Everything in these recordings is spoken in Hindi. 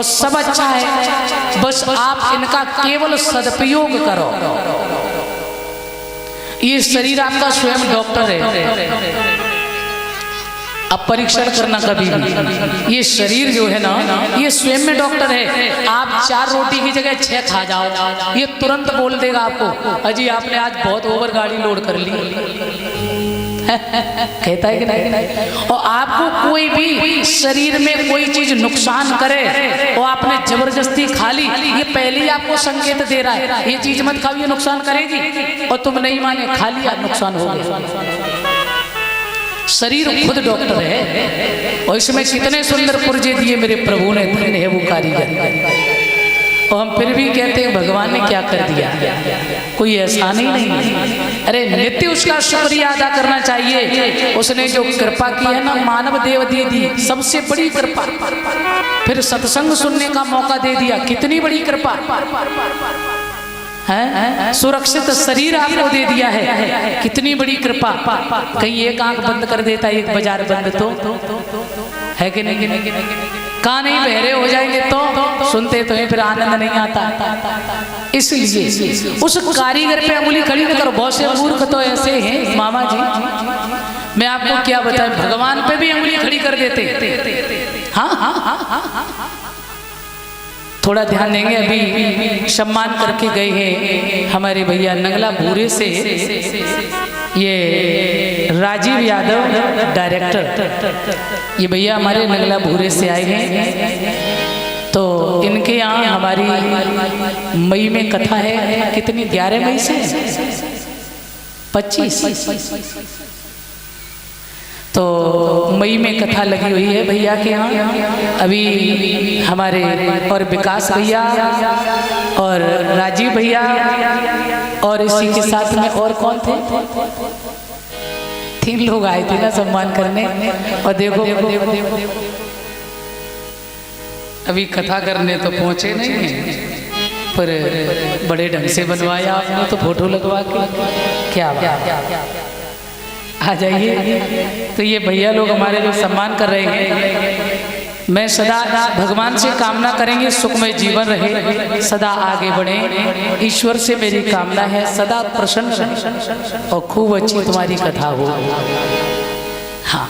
और सब अच्छा है, बस आप इनका केवल सदुपयोग करो। ये शरीर आपका स्वयं डॉक्टर है, अब परीक्षण करना कभी भी। ये शरीर जो है ना, ये स्वयं में डॉक्टर है। आप 4 रोटी की जगह 6 खा जाओ, ये तुरंत बोल देगा आपको, अजी आपने आज बहुत ओवर गाड़ी लोड कर ली। कहता है कि नहीं? और आपको कोई भी शरीर में कोई चीज नुकसान करे और आपने जबरदस्ती खा ली, ये पहले ही आपको संकेत दे रहा है, ये चीज मत खाओ, ये नुकसान करेगी, और तुम नहीं माने, खा लिया, नुकसान हो गया। शरीर खुद डॉक्टर है, और इसमें कितने सुंदर पुर्जे दिए मेरे प्रभु ने, धन्य है वो कारीगर। और हम फिर भी कहते हैं भगवान ने क्या कर दिया, कोई एहसान ही नहीं। अरे नित्य उसका शुक्रिया अदा करना चाहिए। उसने जो कृपा की है ना, मानव देव दे दी, सबसे बड़ी कृपा। फिर सत्संग सुनने का मौका दे दिया, कितनी बड़ी कृपा है। सुरक्षित शरीर आपको दे दिया है, कितनी बड़ी कृपा। कहीं एक आंख बंद कर देता, एक बाजार बंद तो है कि नहीं? कान नहीं बहरे हो जाएंगे तो सुनते तो है, फिर आनंद नहीं आता। इसलिए उस कारीगर पे अंगुली खड़ी न करो। बहुत से मूर्ख तो ऐसे हैं मामा जी, मैं आपको क्या बताएं, भगवान पे भी अंगुली खड़ी कर देते। हाँ, थोड़ा ध्यान देंगे। अभी सम्मान करके गए हैं हमारे भैया नंगला भूरे से, ये राजीव यादव डायरेक्टर, ये भैया हमारे नंगला भूरे से आए हैं। तो इनके यहाँ हमारी मई में कथा है, कितनी 11 मई से 25, तो मई में कथा लगी हुई है भैया के यहाँ। अभी हमारे और विकास भैया और राजीव भैया और इसी के साथ में और कौन थे, 3 लोग आए थे ना सम्मान करने। और देखो अभी कथा करने तो पहुंचे नहीं हैं, पर बड़े ढंग से बनवाया आपने तो, फोटो लगवा के, क्या बात। आ जाइए। तो ये भैया लोग हमारे जो सम्मान कर रहे हैं, मैं सदा भगवान से कामना करेंगे सुखमय जीवन रहे, सदा आगे बढ़े। ईश्वर से मेरी कामना है सदा प्रसन्न रहे और खूब अच्छी तुम्हारी कथा हो। हाँ,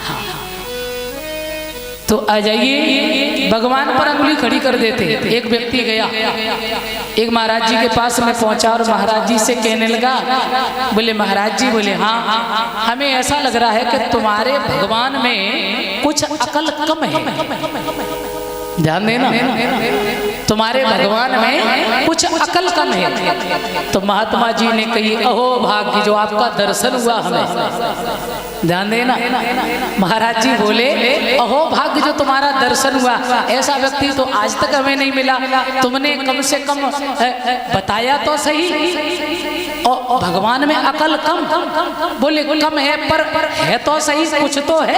तो आ जाइए। भगवान पर अंगुली खड़ी कर देते। एक व्यक्ति गया, एक महाराज जी के पास में पहुंचा और महाराज जी से कहने लगा, बोले महाराज जी, बोले हाँ, हमें ऐसा लग रहा है कि तुम्हारे भगवान में कुछ अकल कम है। ध्यान देना, तुम्हारे भगवान में कुछ अकल कम है। तो महात्मा जी ने कही, अहो भाग्य जो आपका दर्शन हुआ हमें। ध्यान देना, महाराज जी बोले, अहो भाग्य जो तुम्हारा दर्शन हुआ, ऐसा व्यक्ति तो आज तक हमें नहीं मिला। तुमने कम से कम बताया तो सही। और भगवान में अकल कम, बोले कम है पर है तो सही, कुछ तो है।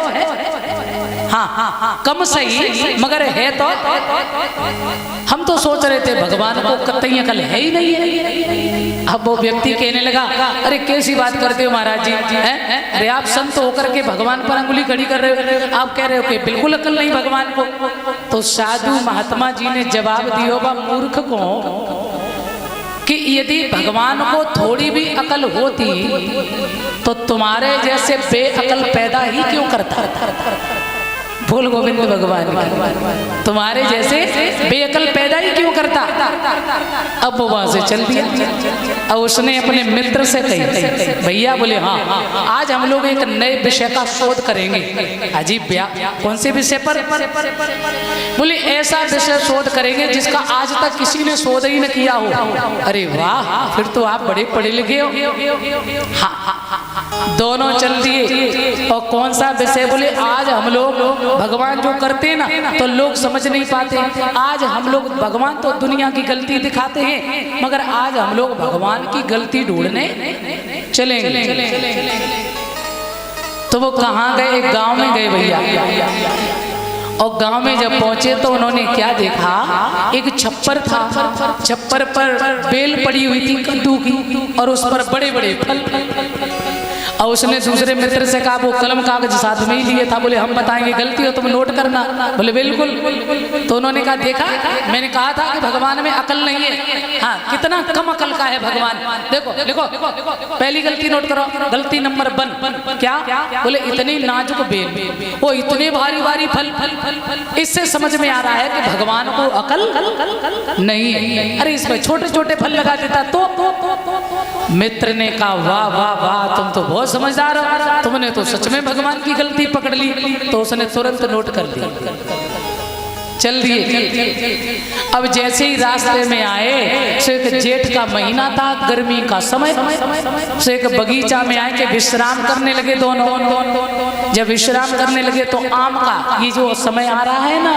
हाँ, कम सही मगर है तो। हम तो सोच रहे थे भगवान को कतई अकल है ही नहीं है। अब वो व्यक्ति कहने लगा, अरे कैसी बात करते हो महाराज जी, अरे आप संत होकर के भगवान पर अंगुली खड़ी कर रहे हो, आप कह रहे हो कि बिल्कुल अकल नहीं भगवान को। तो साधु महात्मा जी ने जवाब दिया, बा मूर्ख को, कि यदि भगवान को थोड़ी भी अकल होती तो तुम्हारे जैसे बेअकल पैदा ही क्यों करता। बोल गोविंद भगवान, तुम्हारे जैसे बेअकल पैदा ही क्यों करता। अब वो वहां से चल दिया। अब उसने अपने मित्र से कही, भैया, बोले हाँ, आज हम लोग एक नए विषय का शोध करेंगे। अजीब, कौन से विषय पर? बोले ऐसा विषय शोध करेंगे जिसका आज तक किसी ने शोध ही न किया हो। अरे वाह, फिर तो आप बड़े पढ़े लिखे हो। हाँ, दोनों चल दिए। और कौन सा विषय? बोले आज हम लोग भगवान जो करते ना तो लोग समझ नहीं पाते। आज हम लोग भगवान तो दुनिया की गलती दिखाते हैं, मगर आज हम लोग भगवान की गलती ढूंढने चलेंगे। तो वो कहाँ गए? एक गांव में गए भैया। और गांव में जब पहुंचे तो उन्होंने क्या देखा, एक छप्पर था। छप्पर पर बेल पड़ी हुई थी कद्दू की, और उस पर बड़े बड़े फल। और उसने दूसरे मित्र से कहा, वो कलम कागज साथ में ही लिए था, बोले हम बताएंगे, गलती हो तुम नोट करना। बोले बिल्कुल। तो उन्होंने कहा, देखा मैंने कहा था कि भगवान में अकल नहीं है। हाँ, कितना कम अकल का है भगवान। देखो लिखो, पहली गलती नोट करो, गलती नंबर 1। क्या? बोले इतनी नाजुक बेल, वो इतने भारी भारी फल। इससे समझ में आ रहा है कि भगवान को अकल नहीं है। अरे इसमें छोटे छोटे फल लगा देता तो। मित्र ने कहा, वाह वाह वाह, तुम तो बहुत समझदार हो, तुमने तो सच में भगवान की गलती पकड़ ली। तो उसने तुरंत नोट कर ली, चल दिए। अब जैसे ही रास्ते में आए, सो एक जेठ का महीना था, गर्मी का समय, सो एक बगीचा में आए कि विश्राम करने लगे दोनों। जब विश्राम करने लगे तो आम का ये जो समय आ रहा है ना,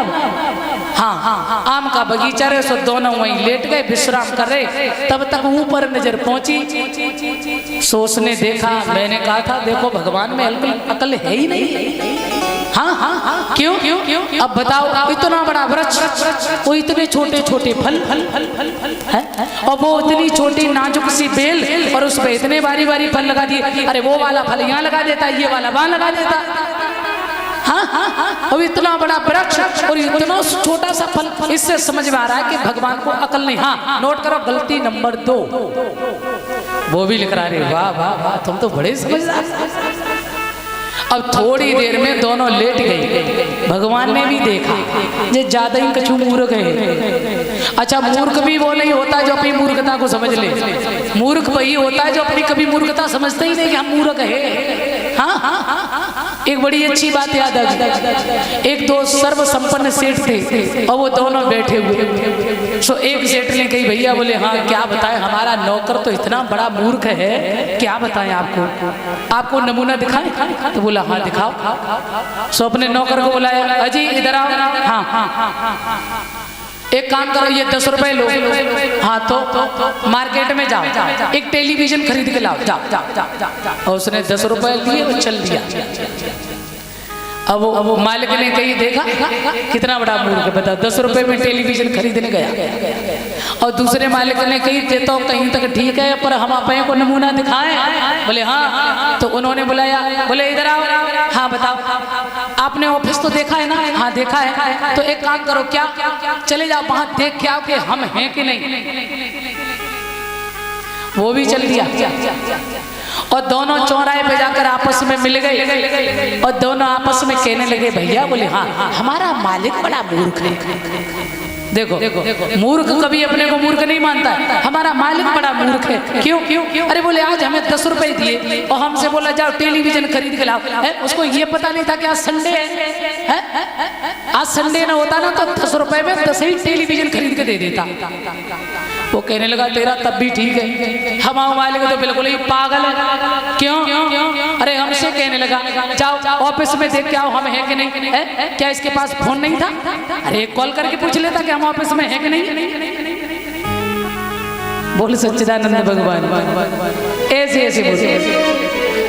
हाँ, आम का बगीचा रहे, सो दोनों वहीं लेट गए, विश्राम कर रहे। तब तक ऊपर नजर पहुंची, सो उसने देखा, मैंने कहा था देखो भगवान में अकल है ही नहीं। हाँ, क्यों? अब बताओ, इतना बड़ा वृक्ष, वो इतने छोटे छोटे फल है, और वो इतनी छोटी नाजुक सी बेल, और उस पर इतने बारी बारी फल लगा दिए। अरे वो वाला फल यहाँ लगा देता, ये वाला वहां लगा देता। हाँ, अब इतना बड़ा वृक्ष और इतना छोटा सा फल, इससे समझ में आ रहा है कि भगवान को अकल नहीं। हाँ, नोट करो, गलती नंबर 2। वो भी लिख रहा है, वाह वाह वाह, तुम तो बड़े समझदार। अब थोड़ी देर में दोनों लेट गए। भगवान ने भी देखा ये ज्यादा ही कछु मूर्ख है। अच्छा, मूर्ख भी वो नहीं होता जो अपनी मूर्खता को समझ ले, मूर्ख वही होता है जो अपनी कभी मूर्खता समझते ही नहीं कि हम मूर्ख है। हाँ, एक बड़ी अच्छी बात याद आ गई। एक दो सर्व संपन्न सेठ थे और वो दोनों बैठे हुए। सो एक सेठ ने कही, भैया, बोले हाँ क्या बताएं, हमारा नौकर तो इतना बड़ा मूर्ख है, क्या बताएं आपको नमूना दिखाएं? तो बोला हाँ दिखाओ। सो अपने नौकर को बुलाया, अजी इधर आओ। हाँ, एक काम करो, ये 10 रुपए लो। हाँ, तो मार्केट में जाओ, एक टेलीविजन खरीद के लाओ, जाओ। और उसने 10 रुपए लिए और चल दिया। अब वो मालिक ने कही, देखा कितना बड़ा मूर्ख, बता 10 रुपए में टेलीविजन खरीदने गया। और दूसरे मालिक ने कही, ये तो कहीं तक ठीक है, पर हम आप को नमूना दिखाएं। बोले हाँ। तो उन्होंने बुलाया, बोले इधर आओ। हाँ बताओ, आपने ऑफिस तो देखा है ना? हाँ देखा है। तो एक काम करो, क्या चले जाओ वहां देख के आओ कि हम हैं कि नहीं। वो भी चल दिया और दोनों चौराहे पे जाकर आपस में मिल गए और दोनों आपस में कहने लगे, भैया, बोले हाँ, हमारा मालिक बड़ा मूर्ख है। देखो, मूर्ख कभी अपने को मूर्ख नहीं मानता है। हमारा मालिक बड़ा मूर्ख है। क्यों? अरे बोले आज हमें 10 रुपए दिए और हमसे बोला जाओ टेलीविजन खरीद के लाओ। उसको ये पता नहीं था कि आज संडे है। आज संडे ना होता ना तो 10 रुपए में 10 ही टेलीविजन खरीद के दे देता। वो कहने लगा, तेरा तब भी ठीक है, हमारे मालिक तो बिल्कुल ही पागल है। क्यों? अरे हमसे कहने लगा, जाओ ऑफिस में देख के आओ हम है कि नहीं है। क्या इसके पास फोन नहीं था? अरे कॉल करके पूछ लेता कि हम ऑफिस में है कि नहीं। बोल सच्चिदानंद भगवान ऐसे बोले।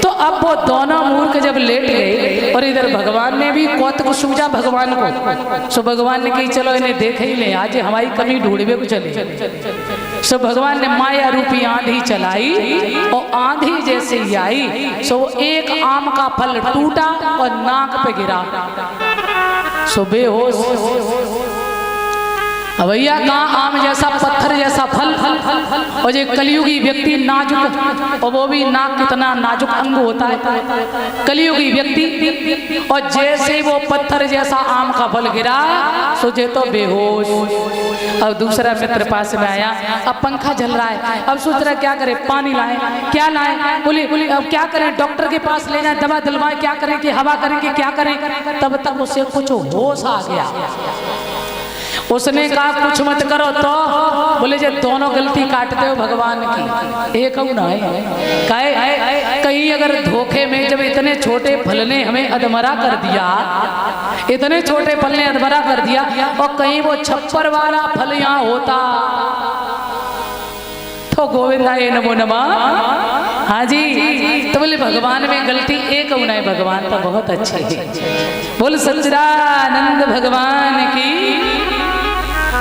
तो अब वो दोनों मूर्ख जब लेट गए और इधर भगवान ने भी कौतुक सूझा भगवान को। सो भगवान ने कही, चलो इन्हें देख ही ले, आज हमारी कमी ढूंढवे को चले। सो भगवान ने माया रूपी आंधी चलाई और आंधी जैसे ही आई, सो एक आम का फल टूटा और नाक पे गिरा। सो बेहोश। भैया कहाँ आम जैसा पत्थर जैसा फल और ये कलयुगी व्यक्ति नाजुक, और वो भी नाक कितना नाजुक अंग होता है कलयुगी व्यक्ति। और जैसे ही वो पत्थर जैसा आम का फल गिरा, सोचे तो बेहोश। अब दूसरा मित्र पास में आया, अब पंखा चल रहा है, अब सोच रहा क्या करे, पानी लाए, क्या लाए, बोले अब क्या करें, डॉक्टर के पास ले जाए, दवा दिलवाए, क्या करें कि हवा करेंगे, क्या करें। तब तक उसे कुछ होश आ गया। उसने कहा कुछ मत करो। तो बोले जे दोनों गलती काटते हो भगवान की, एक ना है। कहीं अगर धोखे में जब इतने छोटे फल ने हमें अधमरा कर दिया, इतने छोटे फल ने अधमरा कर दिया, और कहीं वो छप्पर वाला फल यहाँ होता तो गोविंदाय नमो नमः। हाँ जी। तो बोले भगवान में गलती एक होना है, भगवान तो बहुत अच्छे है। बोल सच्चिदानंद भगवान की।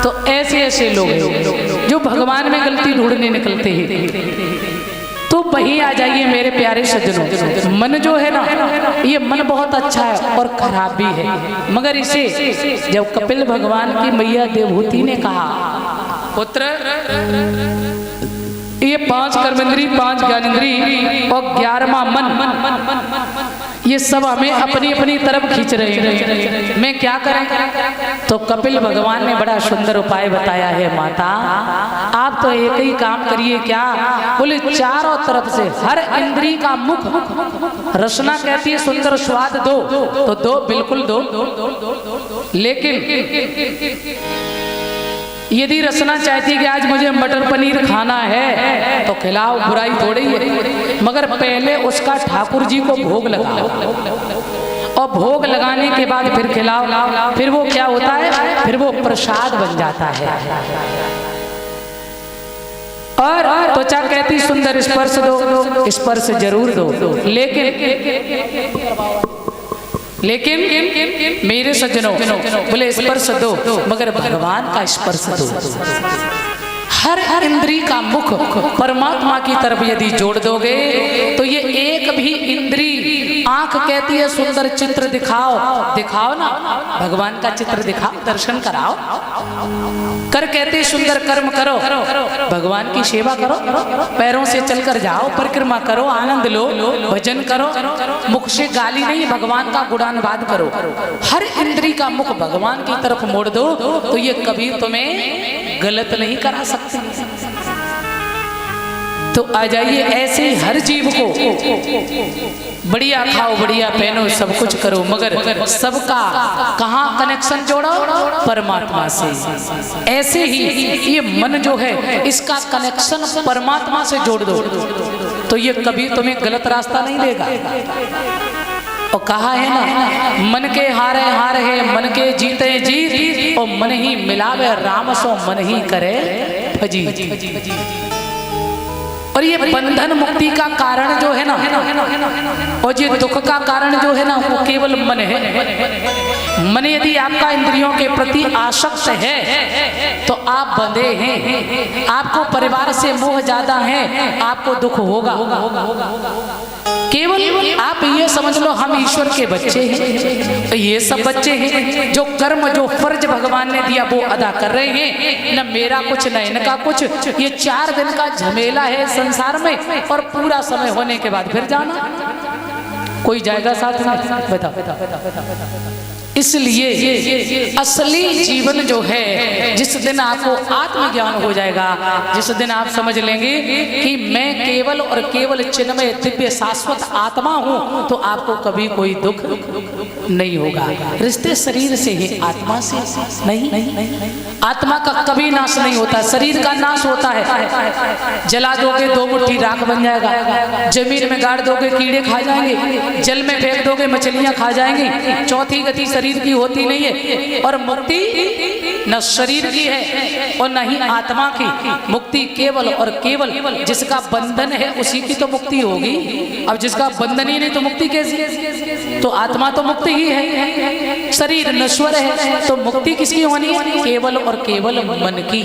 तो ऐसे लोग हैं जो भगवान में गलती ढूंढने निकलते हैं। तो वहीं आ जाइए मेरे प्यारे सज्जनों। मन जो है ना, ये मन बहुत अच्छा है और खराब भी है, मगर इसे जब कपिल भगवान की मैया देवहूति ने कहा, पुत्र ये 5 कर्मेंद्री, 5 ज्ञानेंद्री और 11वां मन, ये सब हमें अपनी अपनी तरफ खींच रहे हैं, मैं क्या करें? तो कपिल भगवान ने बड़ा सुंदर उपाय बताया है, माता आप तो एक ही काम करिए। क्या? बोले चारों तरफ से हर इंद्री का मुख, रसना कहती है सुंदर स्वाद दो, तो दो, बिल्कुल दो, लेकिन यदि रसना चाहती है कि आज मुझे मटर पनीर खाना है तो खिलाओ, बुराई थोड़ी है, मगर पहले उसका ठाकुर जी को भोग लगाओ और भोग लगाने के बाद फिर खिलाओ। फिर वो क्या होता है? फिर वो प्रसाद बन जाता है। और त्वचा कहती सुंदर स्पर्श दो, स्पर्श जरूर दो, लेकिन मेरे सज्जनों बोले स्पर्श दो, मगर भगवान का स्पर्श दो। हर इंद्री का मुख परमात्मा की तरफ यदि जोड़ दोगे तो ये एक भी इंद्री, आंख कहती है सुंदर चित्र दिखाओ, दिखाओ ना भगवान का चित्र दिखाओ, दर्शन कराओ। कर कहते सुंदर कर्म करो, भगवान की सेवा करो, पैरों से चलकर जाओ, परिक्रमा करो, आनंद लो, भजन करो, मुख से गाली नहीं, भगवान का गुणानुवाद करो। हर इंद्री का मुख भगवान की तरफ मोड़ दो तो ये कभी तुम्हें गलत नहीं करा सकते। तो आ जाइए ऐसे हर जीव को बढ़िया खाओ, बढ़िया पहनो, सब कुछ करो, मगर सबका कहाँ कनेक्शन जोड़ो? परमात्मा से। ऐसे ही ये मन जो है इसका कनेक्शन परमात्मा से जोड़ दो तो ये कभी तुम्हें गलत रास्ता नहीं देगा। और कहा है ना, मन के हारे हार है, मन के जीते जीत, और मन ही मिलावे राम सो मन ही करे फजी। और ये बंधन मुक्ति का कारण जो है ना, और ये दुख का कारण जो है ना, वो केवल मन है। मन यदि आपका इंद्रियों के प्रति आसक्त है तो आप बंधे हैं, आपको परिवार से मोह ज्यादा है, आपको दुख होगा। केवल आप ये समझ लो हम ईश्वर के बच्चे हैं, ये सब बच्चे हैं जो कर्म, जो फर्ज भगवान ने दिया वो अदा कर रहे हैं, न मेरा कुछ न इनका कुछ। ये 4 दिन का झमेला है संसार में, और पूरा समय होने के बाद फिर जाना। कोई जाएगा साथ में? बताओ। इसलिए असली जीवन जो है, जिस दिन आपको आत्मज्ञान हो जाएगा, जिस दिन आप समझ लेंगे कि मैं केवल और केवल चिन्मय दिव्य शाश्वत आत्मा हूं, तो आपको कभी कोई दुख नहीं होगा। रिश्ते शरीर से है, आत्मा से नहीं। आत्मा का कभी नाश नहीं होता, शरीर का नाश होता है। जला दोगे 2 मुट्ठी राख बन जाएगा, जमीन में गाड़ दोगे कीड़े खा जाएंगे, जल में फेंक दोगे मछलियां खा जाएंगी। चौथी गति शरीर की होती नहीं है। और मुक्ति न शरीर की है और न ही आत्मा की। मुक्ति केवल और केवल जिसका बंधन है उसी की तो मुक्ति होगी। अब जिसका बंधन ही नहीं तो मुक्ति कैसी? तो आत्मा तो मुक्ति ही है, शरीर नश्वर है, तो मुक्ति किसकी होनी है? केवल और केवल मन की।